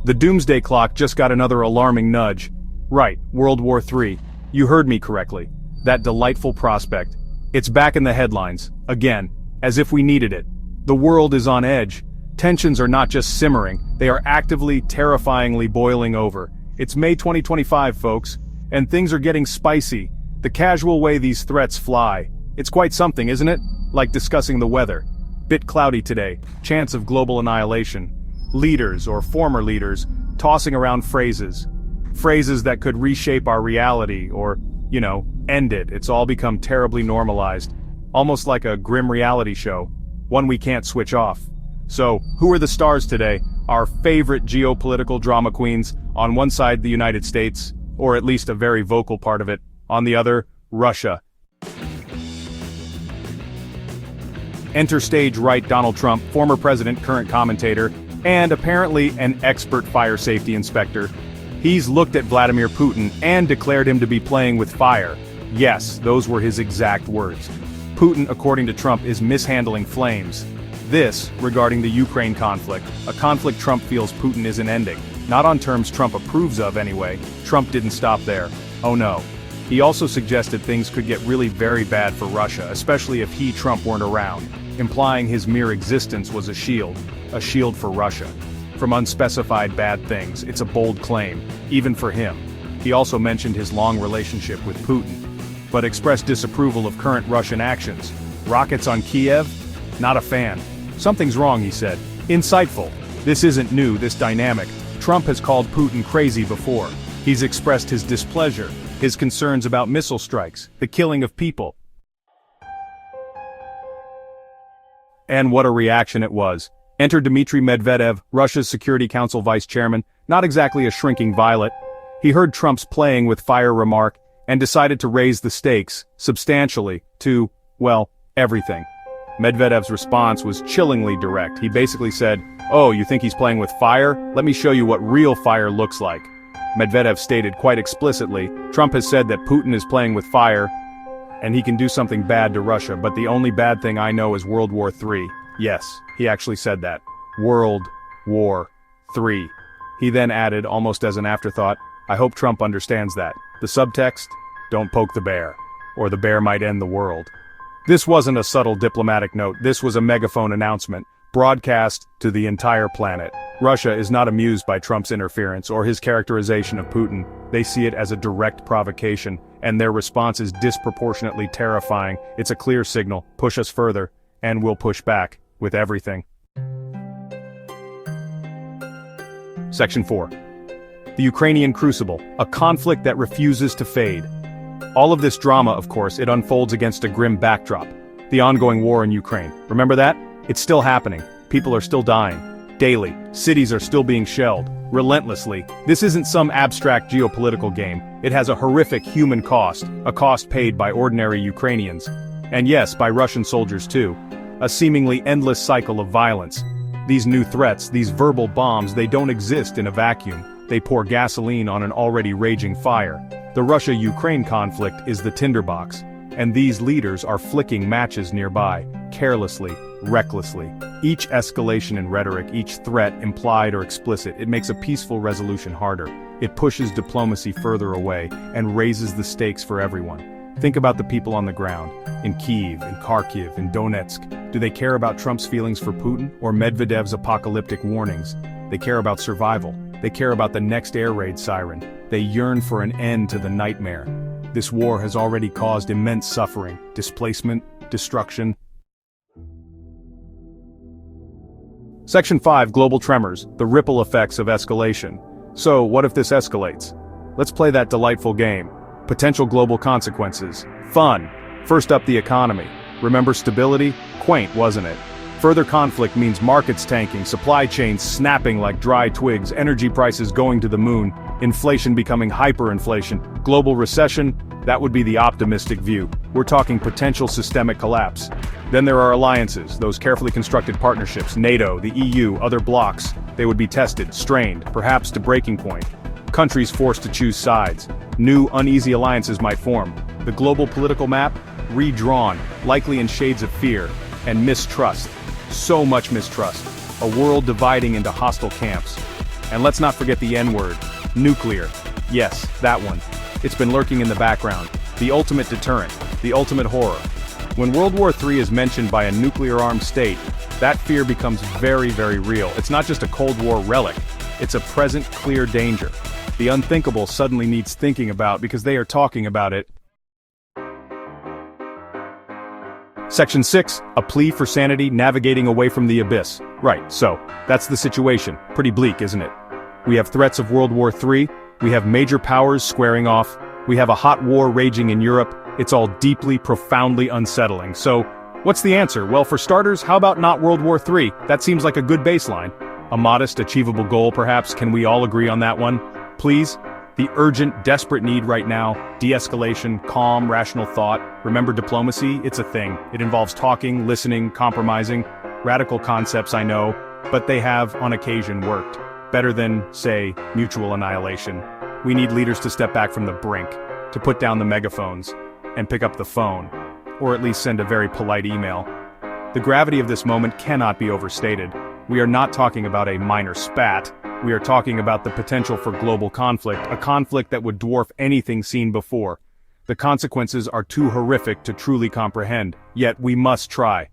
The doomsday clock just got another alarming nudge. Right, World War III. You heard me correctly. That delightful prospect. It's back in the headlines, again, as if we needed it. The world is on edge. Tensions are not just simmering, they are actively, terrifyingly boiling over. It's May 2025, folks, and things are getting spicy. The casual way these threats fly. It's quite something, isn't it? Like discussing the weather. Bit cloudy today, chance of global annihilation. Leaders, or former leaders, tossing around phrases. Phrases that could reshape our reality, or, end it. It's all become terribly normalized. Almost like a grim reality show. One we can't switch off. So, who are the stars today? Our favorite geopolitical drama queens. On one side, the United States, or at least a very vocal part of it. On the other, Russia. Enter stage right Donald Trump, former president, current commentator, and apparently an expert fire safety inspector. He's looked at Vladimir Putin and declared him to be playing with fire. Yes, those were his exact words. Putin, according to Trump, is mishandling flames. This, regarding the Ukraine conflict, a conflict Trump feels Putin isn't ending. Not on terms Trump approves of anyway. Trump didn't stop there. Oh no. He also suggested things could get really very bad for Russia, especially if he, Trump, weren't around, implying his mere existence was a shield for Russia. From unspecified bad things. It's a bold claim, even for him. He also mentioned his long relationship with Putin, but expressed disapproval of current Russian actions. Rockets on Kiev? Not a fan. Something's wrong, he said. Insightful. This isn't new, this dynamic. Trump has called Putin crazy before. He's expressed his displeasure, his concerns about missile strikes, the killing of people. And what a reaction it was. Enter Dmitry Medvedev, Russia's Security Council vice chairman, not exactly a shrinking violet. He heard Trump's playing with fire remark, and decided to raise the stakes, substantially, to, well, everything. Medvedev's response was chillingly direct. He basically said, "Oh, you think he's playing with fire? Let me show you what real fire looks like." Medvedev stated quite explicitly, Trump has said that Putin is playing with fire, and he can do something bad to Russia, but the only bad thing I know is World War III. Yes, he actually said that. World War III. He then added, almost as an afterthought, I hope Trump understands that. The subtext? Don't poke the bear. Or the bear might end the world. This wasn't a subtle diplomatic note, this was a megaphone announcement, broadcast to the entire planet. Russia is not amused by Trump's interference or his characterization of Putin. They see it as a direct provocation, and their response is disproportionately terrifying. It's a clear signal, push us further, and we'll push back, with everything. Section 4. The Ukrainian Crucible, a conflict that refuses to fade. All of this drama, of course, it unfolds against a grim backdrop. The ongoing war in Ukraine. Remember that? It's still happening. People are still dying. Daily. Cities are still being shelled. Relentlessly. This isn't some abstract geopolitical game. It has a horrific human cost. A cost paid by ordinary Ukrainians. And yes, by Russian soldiers too. A seemingly endless cycle of violence. These new threats, these verbal bombs, they don't exist in a vacuum. They pour gasoline on an already raging fire. The Russia-Ukraine conflict is the tinderbox, and these leaders are flicking matches nearby, carelessly, recklessly. Each escalation in rhetoric, each threat, implied or explicit, it makes a peaceful resolution harder. It pushes diplomacy further away, and raises the stakes for everyone. Think about the people on the ground, in Kyiv, in Kharkiv, in Donetsk. Do they care about Trump's feelings for Putin, or Medvedev's apocalyptic warnings? They care about survival. They care about the next air raid siren. They yearn for an end to the nightmare. This war has already caused immense suffering, displacement, destruction. Section 5, Global Tremors, the ripple effects of escalation. So, what if this escalates? Let's play that delightful game. Potential global consequences. Fun. First up, the economy. Remember stability? Quaint, wasn't it? Further conflict means markets tanking, supply chains snapping like dry twigs, energy prices going to the moon, inflation becoming hyperinflation, global recession, that would be the optimistic view. We're talking potential systemic collapse. Then there are alliances, those carefully constructed partnerships, NATO, the EU, other blocs. They would be tested, strained, perhaps to breaking point. Countries forced to choose sides. New, uneasy alliances might form. The global political map? Redrawn, likely in shades of fear and mistrust. So much mistrust. A world dividing into hostile camps. And let's not forget the N-word, nuclear. Yes, that one. It's been lurking in the background. The ultimate deterrent, the ultimate horror. When World War III is mentioned by a nuclear-armed state, that fear becomes very, very real. It's not just a Cold War relic. It's a present, clear danger. The unthinkable suddenly needs thinking about because they are talking about it. Section 6, a plea for sanity navigating away from the abyss. Right, so, that's the situation. Pretty bleak, isn't it? We have threats of World War III, we have major powers squaring off, we have a hot war raging in Europe. It's all deeply, profoundly unsettling. So, what's the answer? Well, for starters, how about not World War III? That seems like a good baseline. A modest, achievable goal, perhaps. Can we all agree on that one? Please? The urgent, desperate need right now, de-escalation, calm, rational thought. Remember, diplomacy, it's a thing. It involves talking, listening, compromising. Radical concepts, I know, but they have, on occasion, worked. Better than, say, mutual annihilation. We need leaders to step back from the brink, to put down the megaphones, and pick up the phone, or at least send a very polite email. The gravity of this moment cannot be overstated. We are not talking about a minor spat. We are talking about the potential for global conflict, a conflict that would dwarf anything seen before. The consequences are too horrific to truly comprehend, yet we must try.